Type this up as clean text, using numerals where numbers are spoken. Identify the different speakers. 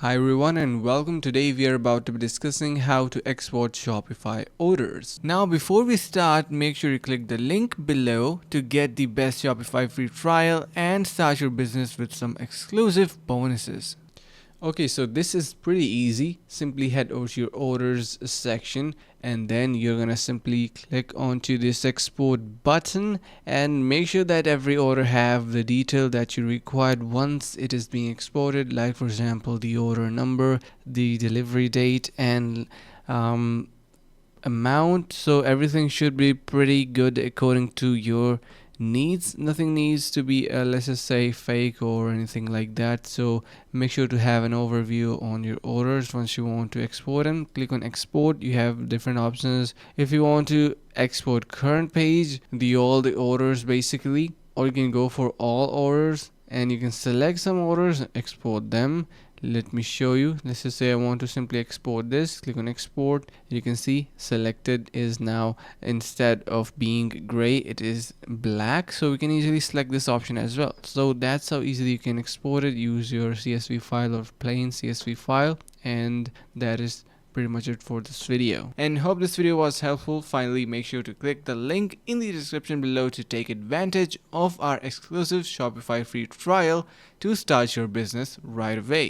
Speaker 1: Hi everyone and welcome. Today we are about to be discussing how to export Shopify orders. Now before we start, make sure you click the link below to get the best Shopify free trial and start your business with some exclusive bonuses. Okay, so this is pretty easy. Simply head over to your orders section and then you're gonna simply click onto this export button and make sure that every order have the detail that you required once it is being exported, like for example the order number, the delivery date, and amount. So everything should be pretty good according to your needs. Nothing needs to be let's just say fake or anything like that. So make sure to have an overview on your orders. Once you want to export them, click on export. You have different options. If you want to export current page, all the orders basically, or you can go for all orders and you can select some orders and export them. Let me show you. Let's just say I want to simply export this. Click on export. You can see selected is now, instead of being gray, it is black. So we can easily select this option as well. So that's how easily you can export it. Use your CSV file or plain CSV file, and that is pretty much it for this video, and hope this video was helpful. Finally, make sure to click the link in the description below to take advantage of our exclusive Shopify free trial to start your business right away.